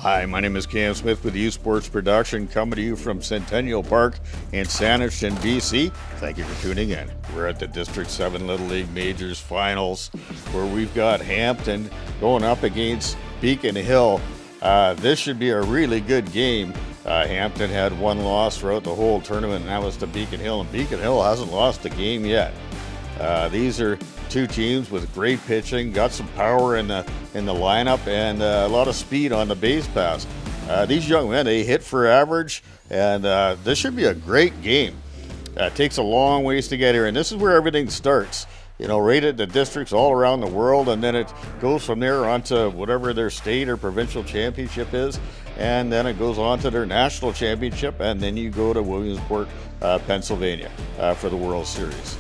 Hi, my name is Cam Smith with U Sports Production, coming to you from Centennial Park in Hampton, BC. Thank you for tuning in. We're at the District 7 Little League Majors Finals, where we've got Hampton going up against Beacon Hill. This should be a really good game. Hampton had one loss throughout the whole tournament, and that was to Beacon Hill, and Beacon Hill hasn't lost a game yet. These are two teams with great pitching, got some power in the lineup, and a lot of speed on the base pass. These young men, they hit for average, and this should be a great game. It takes a long ways to get here, and this is where everything starts. You know, right at the districts all around the world, and then it goes from there on to whatever their state or provincial championship is, and then it goes on to their national championship, and then you go to Williamsport, Pennsylvania for the World Series.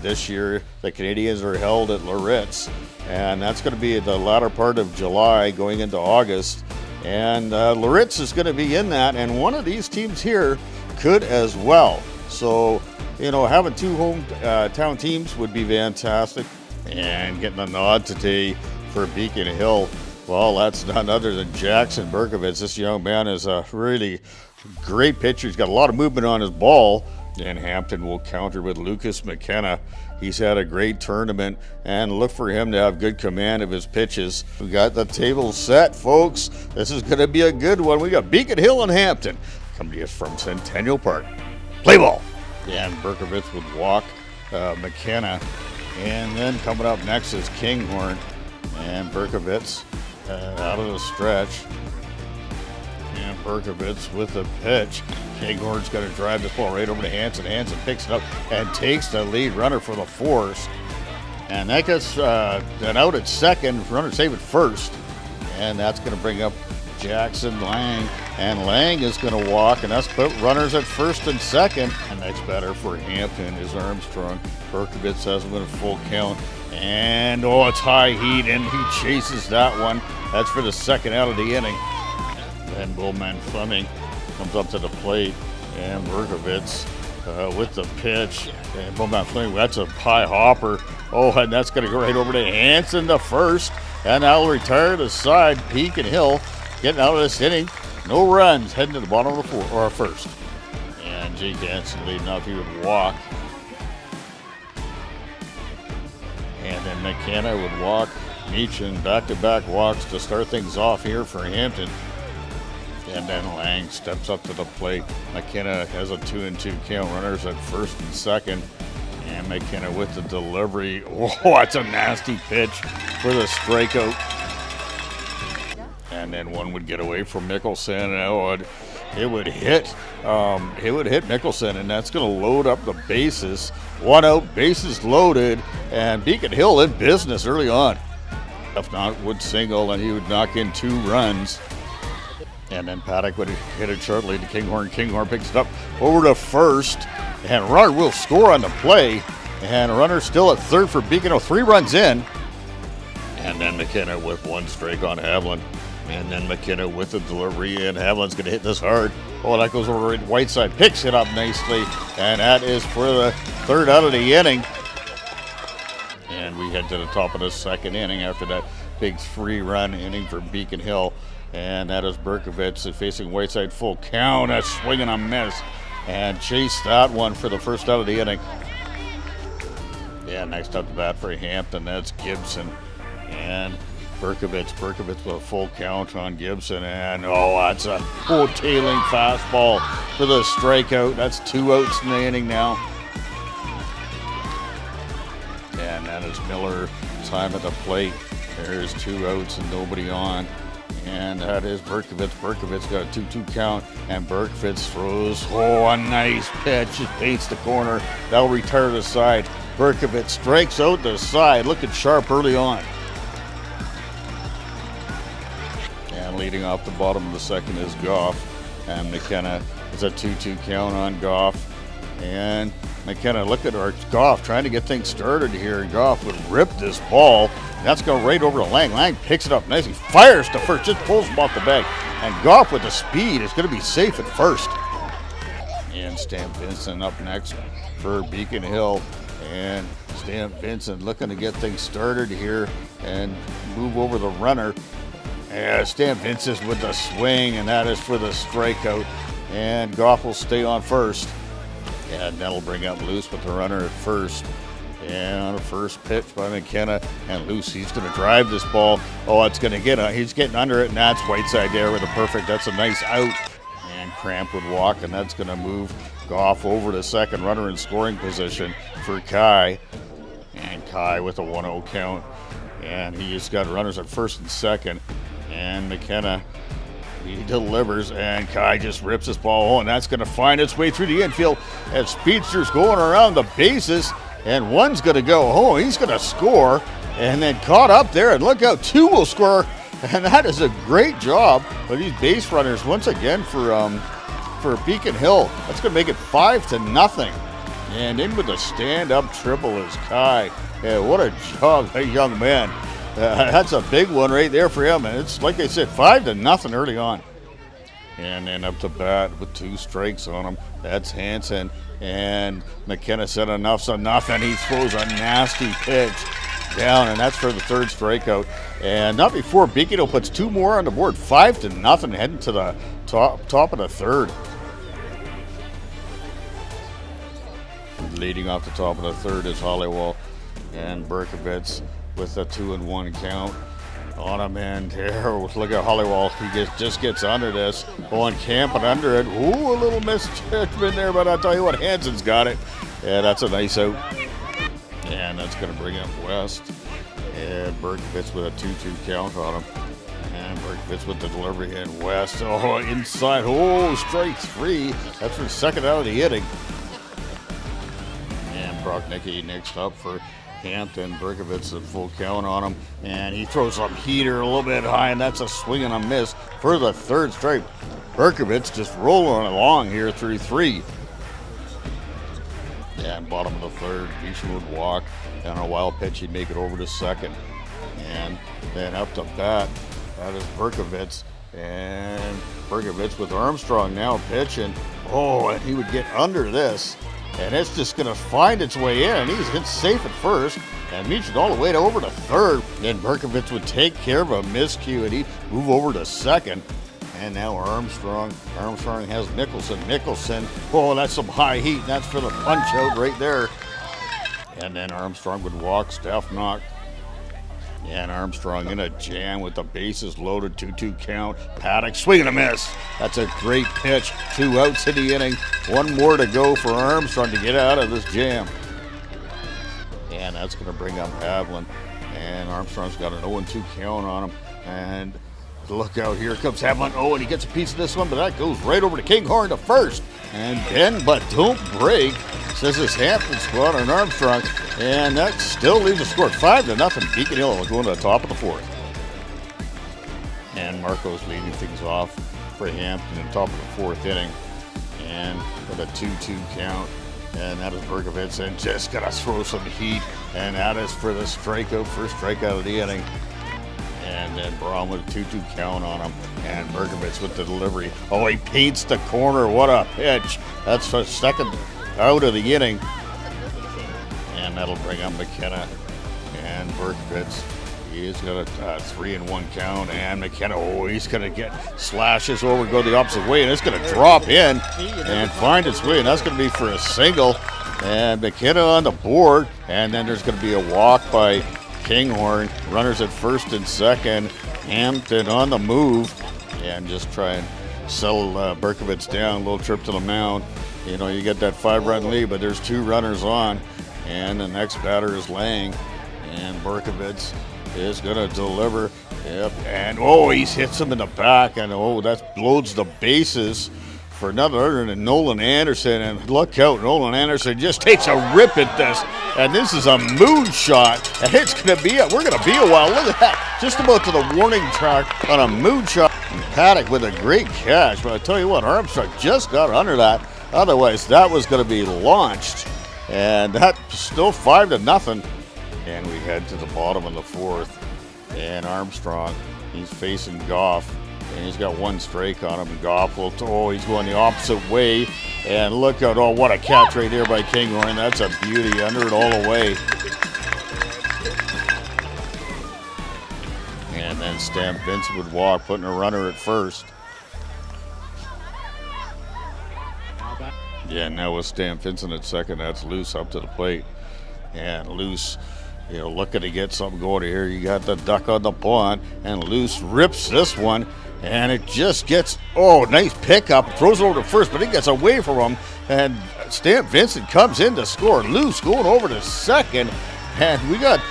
This year, the Canadians are held at Loretz, and that's going to be the latter part of July going into August. And Loretz is going to be in that, and one of these teams here could as well. So, you know, having two hometown teams would be fantastic. And getting a nod today for Beacon Hill, well, that's none other than Jackson Berkovitz. This young man is a really great pitcher. He's got a lot of movement on his ball. And Hampton will counter with Lucas McKenna. He's had a great tournament, and look for him to have good command of his pitches. We got the table set, folks. This is going to be a good one. We got Beacon Hill and Hampton coming to you from Centennial Park. Play ball. And Berkovitz would walk McKenna. And then coming up next is Kinghorn. And Berkovitz out of the stretch. And Berkovitz with the pitch. Kinghorn's going to drive the ball right over to Hansen. Hansen picks it up and takes the lead runner for the force. And that gets an out at second, runner save at first. And that's going to bring up Jackson Lang. And Lang is going to walk, and that's put runners at first and second. And next batter for Hampton is Armstrong. Berkovitz has him in a full count. And, it's high heat, and he chases that one. That's for the second out of the inning. And Bowman Fleming comes up to the plate, and Berkovitz with the pitch. And Bowman Fleming, that's a high hopper. And that's going to go right over to Hansen, the first. And now will retire to the side. Beacon Hill getting out of this inning. No runs, heading to the bottom of the first. And Jake Hansen leading off. He would walk. And then McKenna would walk. Meachin back-to-back walks to start things off here for Hampton. And then Lang steps up to the plate. McKenna has a 2-2 count, runners at first and second. And McKenna with the delivery. That's a nasty pitch for the strikeout. And then one would get away from Mickelson. It would hit Mickelson, and that's going to load up the bases. One out, bases loaded, and Beacon Hill in business early on. If not, would single, and he would knock in 2 runs. And then Paddock would hit it shortly to Kinghorn. Kinghorn picks it up over to first. And runner will score on the play. And a runner still at third for Beacon Hill. 3 runs in. And then McKenna with 1 strike on Haviland. And then McKenna with the delivery. And Haviland's going to hit this hard. That goes over to Whiteside. Picks it up nicely. And that is for the third out of the inning. And we head to the top of the second inning after that big 3-run inning for Beacon Hill. And that is Berkovitz facing Whiteside, full count, a swing and a miss. And chase that one for the first out of the inning. Yeah, next up to bat for Hampton, that's Gibson. And Berkovitz with a full count on Gibson. And that's a tailing fastball for the strikeout. That's 2 outs in the inning now. And that is Miller, time at the plate. There's 2 outs and nobody on. And that is Berkovitz. Berkovitz got a 2-2 count, and Berkovitz throws. A nice pitch. It paints the corner. That'll retire to the side. Berkovitz strikes out the side, looking sharp early on. And leading off the bottom of the second is Goff. And McKenna is a 2-2 count on Goff. And McKenna, look at Goff trying to get things started here. And Goff would rip this ball. That's going right over to Lang. Lang picks it up nicely, fires to first, just pulls him off the bag. And Goff with the speed is going to be safe at first. And Stan Vincent up next for Beacon Hill. And Stan Vincent looking to get things started here and move over the runner. Yeah, Stan Vincent with the swing, and that is for the strikeout. And Goff will stay on first. And that'll bring up Luce with the runner at first. And on the first pitch by McKenna, and Luce, he's going to drive this ball. Oh, it's going to get, he's getting under it, and that's Whiteside there with a perfect, that's a nice out. And Cramp would walk, and that's going to move Goff over to second, runner in scoring position for Kai. And Kai with a 1-0 count. And he's got runners at first and second. And McKenna, he delivers, and Kai just rips this ball home, and that's going to find its way through the infield as Speedster's going around the bases, and one's going to go home. He's going to score, and then caught up there, and look out, two will score, and that is a great job of these base runners once again for Beacon Hill. That's going to make it 5-0, and in with a stand-up triple is Kai. Yeah, what a job, that young man. That's a big one right there for him, and it's like I said, 5-0 early on. And then up to bat with 2 strikes on him. That's Hansen, and McKenna said enough's enough, and he throws a nasty pitch down, and that's for the 3rd strikeout. And not before Beacon Hill puts 2 more on the board, 5-0, heading to the top of the 3rd. Leading off the top of the 3rd is Hollywell, and Berkovitz with a 2-1 count on him, and there, look at Hollywell. He just gets under this, going camping under it. Ooh, a little misjudgment there, but I'll tell you what, Hansen's got it. Yeah, that's a nice out. And that's going to bring up West. And Berkovitz with a 2-2 count on him. And Berkovitz with the delivery, and West, oh, inside, oh, strike 3. That's for the 2nd out of the inning. And Brocknicki next up for Hampton. Berkovitz a full count on him, and he throws some heater a little bit high, and that's a swing and a miss for the 3rd strike. Berkovitz just rolling along here through 3. And bottom of the 3rd, Beecham would walk, and on a wild pitch he'd make it over to second. And then up to bat, that is Berkovitz, and Berkovitz with Armstrong now pitching. Oh, and he would get under this. And it's just going to find its way in, and he's safe at first, and Meacham all the way to over to 3rd. Then Berkovitz would take care of a miscue, and he'd move over to second. And now Armstrong has Nicholson, oh, that's some high heat, and that's for the punch out right there. And then Armstrong would walk, Steph knock. And Armstrong in a jam with the bases loaded, 2-2 count. Paddock swing and a miss. That's a great pitch. 2 outs in the inning. 1 more to go for Armstrong to get out of this jam. And that's going to bring up Havlin. And Armstrong's got an 0-2 count on him. And look out, here comes Havlin. Oh, and he gets a piece of this one, but that goes right over to Kinghorn to first. And bend, but don't break, says this Hampton squad on Armstrong. And that still leaves a score at 5-0. Beacon Hill will go to the top of the 4th. And Marco's leading things off for Hampton in the top of the 4th inning. And with a 2-2 count. And that is Berkovitz, and just gonna throw some heat. And that is for the strikeout, first strikeout of the inning. And then Braun with a 2-2 count on him. And Berkovitz with the delivery. Oh, he paints the corner. What a pitch. That's the 2nd out of the inning. And that'll bring up McKenna. And Berkovitz, he's got a 3-1 count. And McKenna, oh, he's going to get slashes over, go the opposite way. And it's going to drop in and find its way. And that's going to be for a single. And McKenna on the board. And then there's going to be a walk by Kinghorn. Runners at first and second. Hampton on the move. And just try and settle Berkovitz down. A little trip to the mound. You know, you get that 5-run lead, but there's 2 runners on. And the next batter is Lang. And Berkovitz is going to deliver. Yep. And, oh, he hits him in the back. And, oh, that blows the bases for another other than Nolan Anderson. And look out, Nolan Anderson just takes a rip at this. And this is a moonshot. And it's going to be, we're going to be a while. Look at that. Just about to the warning track on a moonshot. And Paddock with a great catch. But I tell you what, Armstrong just got under that. Otherwise, that was going to be launched. And that's still 5-0. And we head to the bottom of the 4th. And Armstrong, he's facing Goff. And he's got 1 strike on him. And Goff will, oh, he's going the opposite way. And look out, oh, what a catch right there by Kinghorn. That's a beauty, under it all the way. And then Stamp Vincent would walk, putting a runner at first. Yeah, now with Stamp Vincent at second, that's Loose up to the plate. And Loose, looking to get something going here. You got the duck on the pond, and Loose rips this one, and it just gets, nice pickup. Throws it over to first, but it gets away from him, and Stamp Vincent comes in to score. Loose going over to second, and we got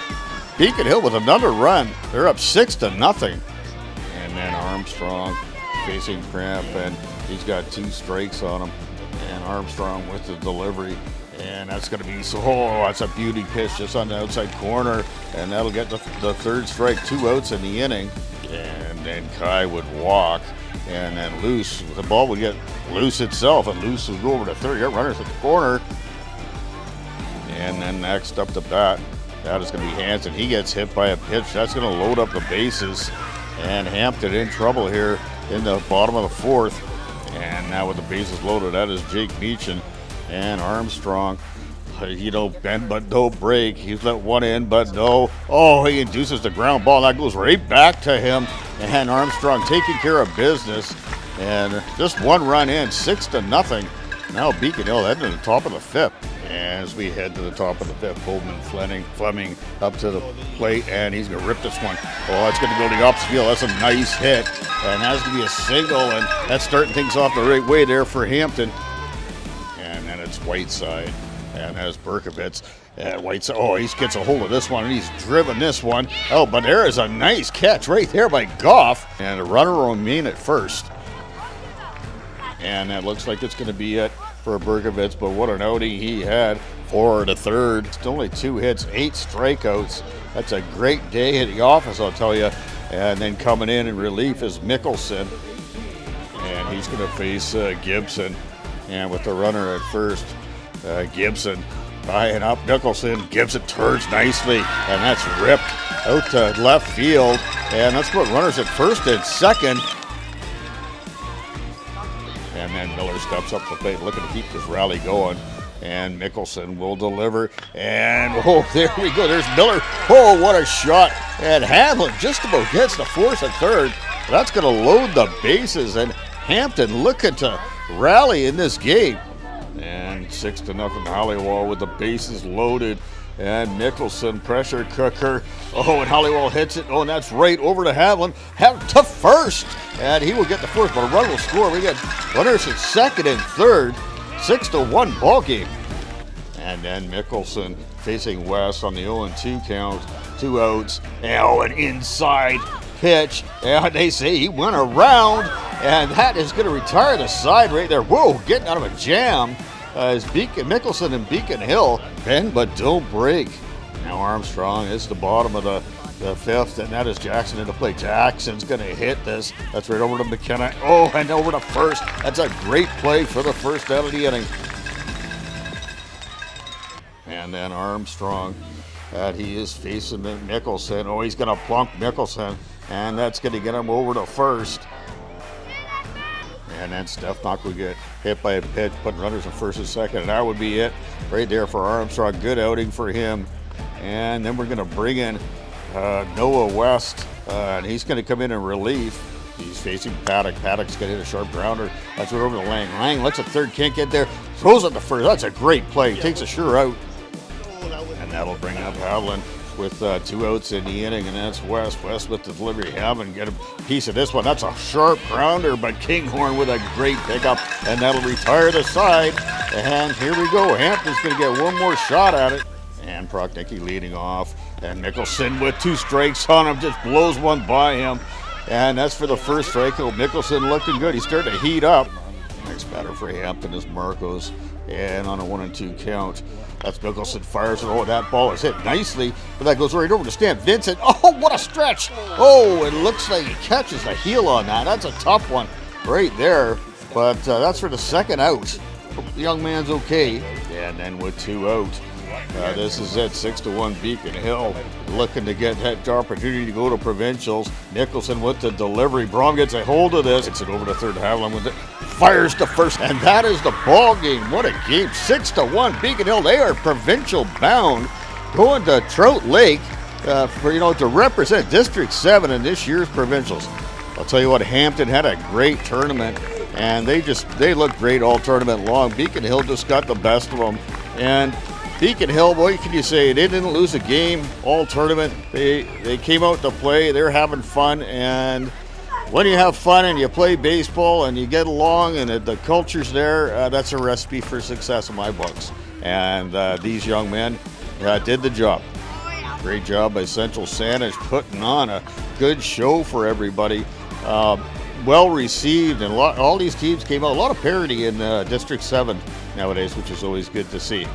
Beacon Hill with another run. They're up 6-0. And then Armstrong facing Cramp, and he's got 2 strikes on him. And Armstrong with the delivery, and that's going to be that's a beauty pitch just on the outside corner, and that'll get the third strike. 2 outs in the inning, and then Kai would walk, and then Loose, the ball would get loose itself, and Loose would go over to third. You got runners at the corner, and then next up to bat, that is going to be Hanson. He gets hit by a pitch. That's going to load up the bases, and Hampton in trouble here in the bottom of the fourth. And now with the bases loaded, that is Jake Meechan. And Armstrong, bend but no break. He's let one in, but no. He induces the ground ball. That goes right back to him. And Armstrong taking care of business. And just 1 run in, 6-0. Now Beacon Hill heading to the top of the 5th. As we head to the top of the 5th, Bowman Fleming up to the plate, and he's going to rip this one. That's going to go to the opposite field. That's a nice hit, and that's going to be a single, and that's starting things off the right way there for Hampton. And then it's Whiteside, and that's Berkovitz. And Whiteside, he gets a hold of this one, and he's driven this one. But there is a nice catch right there by Goff, and a runner will remain at first. And that looks like it's going to be it for Berkovitz, but what an outing he had. 4 to third. It's only 2 hits, 8 strikeouts. That's a great day at the office, I'll tell you. And then coming in relief is Mickelson. And he's going to face Gibson. And with the runner at first, Gibson tying up Mickelson. Gibson turns nicely, and that's ripped out to left field. And that's put runners at first and second. And then Miller steps up the plate, looking to keep this rally going. And Mickelson will deliver. And, there we go. There's Miller. What a shot. And Hadlin just about gets the force at third. That's going to load the bases. And Hampton looking to rally in this game. And 6-0 Hollywall with the bases loaded. And Mickelson, pressure cooker. And Hollywall hits it. And that's right over to Hadlin. Hadlin to first. And he will get the first, but a run will score. We got runners at second and third. 6-1 ball game. And then Mickelson facing West on the 0-2 count. 2 outs. An inside pitch. And they say he went around. And that is going to retire the side right there. Getting out of a jam. As Mickelson and Beacon Hill bend but don't break. Now Armstrong is the bottom of the 5th, and that is Jackson into play. Jackson's going to hit this. That's right over to McKenna. And over to first. That's a great play for the first out of the inning. And then Armstrong, he is facing Mickelson. He's going to plunk Mickelson, and that's going to get him over to first. And then Stefanock would get hit by a pitch, putting runners in first and second. And that would be it right there for Armstrong. Good outing for him. And then we're going to bring in Noah West. And he's going to come in relief. He's facing Paddock. Paddock's going to hit a sharp grounder. That's right over to Lang. Lang lets a third, can't get there. Throws it to first. That's a great play. Takes a sure out. And that'll bring up Havlin with 2 outs in the inning, and that's West. West with the delivery. Havlin get a piece of this one. That's a sharp grounder, but Kinghorn with a great pickup, and that'll retire the side. And here we go. Hampton's going to get one more shot at it. And Prochnicki leading off, and Mickelson with 2 strikes on him, just blows one by him. And that's for the first strike. Mickelson looking good. He's starting to heat up. Next batter for Hampton is Marcos. And on a 1-2 count, that's Mickelson fires it. That ball is hit nicely, but that goes right over to Stamp Vincent. What a stretch. It looks like he catches the heel on that. That's a tough one right there, but that's for the second out. The young man's okay. And then with 2 out, this is it. 6-1 Beacon Hill looking to get that opportunity to go to Provincials. Mickelson with the delivery. Brom gets a hold of this. It's it over to third. Havlin with it. Fires to first, and that is the ball game. What a game. 6-1 Beacon Hill. They are provincial bound, going to Trout Lake, to represent District 7 in this year's Provincials. I'll tell you what, Hampton had a great tournament, and they looked great all tournament long. Beacon Hill just got the best of them, and Beacon Hill, what can you say? They didn't lose a game all tournament. They came out to play. They're having fun, and when you have fun and you play baseball and you get along and the culture's there, that's a recipe for success in my books. And these young men did the job. Great job by Central Saanich putting on a good show for everybody. Well received, and all these teams came out. A lot of parity in District 7 nowadays, which is always good to see.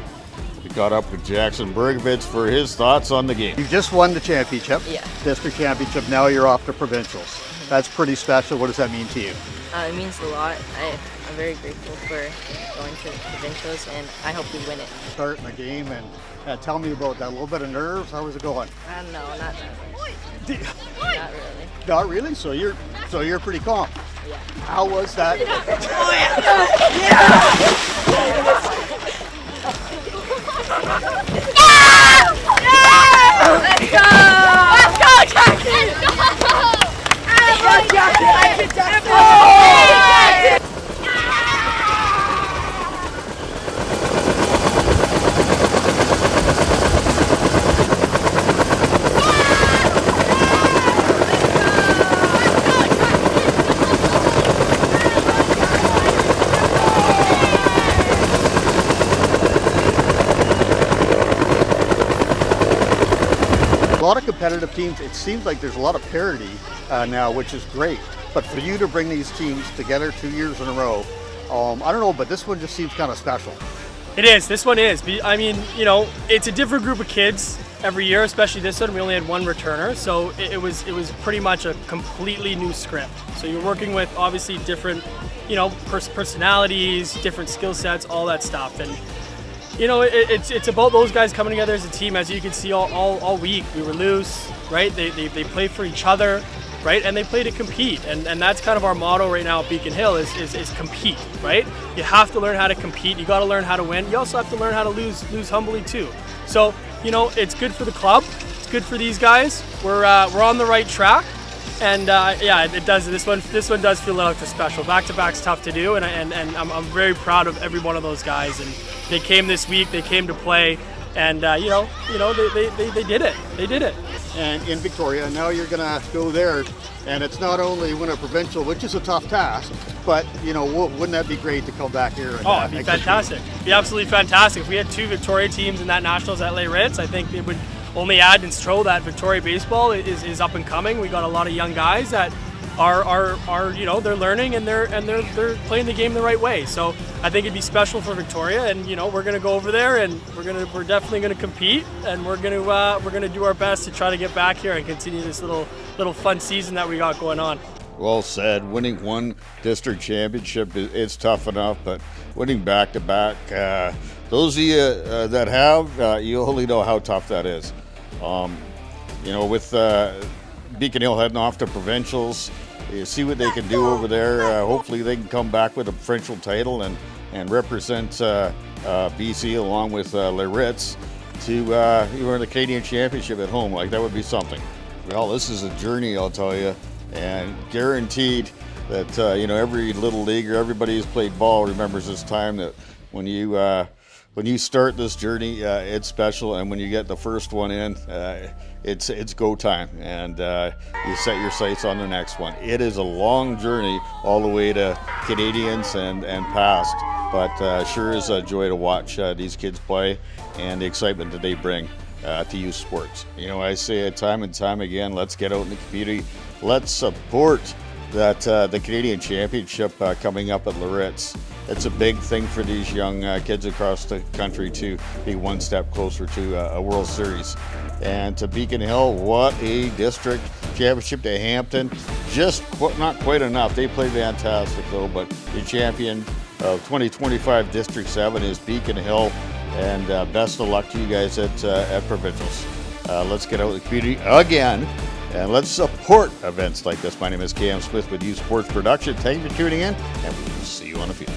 We got up with Jackson Bergovitz for his thoughts on the game. You just won the championship, district championship. Now you're off to provincials. That's pretty special. What does that mean to you? It means a lot. I'm very grateful for going to provincials, and I hope we win it. Starting the game, and tell me about that. A little bit of nerves. How was it going? No, not that much. Not really. Not really. So you're pretty calm. Yeah. How was that? Let's go! Let's go, Jackson! Let's go! A lot of competitive teams. It seems like there's a lot of parity now, which is great. But for you to bring these teams together 2 years in a row, I don't know, but this one just seems kind of special. It is. This one is. I mean, it's a different group of kids every year, especially this one. We only had one returner, so it was pretty much a completely new script. So you're working with obviously different, personalities, different skill sets, all that stuff, and it's about those guys coming together as a team. As you can see all week, we were loose, right? They play for each other, right? And they play to compete, and that's kind of our motto right now at Beacon Hill is compete, right? You have to learn how to compete. You got to learn how to win. You also have to learn how to lose humbly too. So it's good for the club. It's good for these guys. We're on the right track, and it does. This one does feel like a special. Back-to-back's tough to do, and I'm very proud of every one of those guys. And they came this week. They came to play, and they did it. They did it. And in Victoria, now you're going to go there, and it's not only win a provincial, which is a tough task, but wouldn't that be great to come back here? And, it'd be fantastic. It'd be absolutely fantastic. If we had two Victoria teams in that nationals at Les Ritz, I think it would only add and show that Victoria baseball is up and coming. We got a lot of young guys that are they're learning and they're playing the game the right way. So I think it'd be special for Victoria, and we're gonna go over there and we're definitely gonna compete, and we're gonna do our best to try to get back here and continue this little fun season that we got going on. Well said. Winning one district championship it's tough enough, but winning back to back, those of you that have, you only know how tough that is. With Beacon Hill heading off to provincials, you see what they can do over there. Hopefully they can come back with a provincial title and represent BC along with Les Ritz to win the Canadian Championship at home. Like, that would be something. Well, this is a journey, I'll tell you, and guaranteed that every little leaguer, everybody who's played ball remembers this time, that when you start this journey, it's special, and when you get the first one in, it's go time, and you set your sights on the next one. It is a long journey all the way to Canadians and past, but sure is a joy to watch these kids play and the excitement that they bring to youth sports. I say it time and time again, let's get out in the community. Let's support that the Canadian Championship coming up at Les Ritz. It's a big thing for these young kids across the country to be one step closer to a World Series. And to Beacon Hill, what a district championship. To Hampton, just not quite enough. They played fantastic though, but the champion of 2025 District 7 is Beacon Hill, and best of luck to you guys at Provincials. Let's get out in the community again, and let's support events like this. My name is Cam Smith with Youth Sports Production. Thank you for tuning in, and we will see you on the field.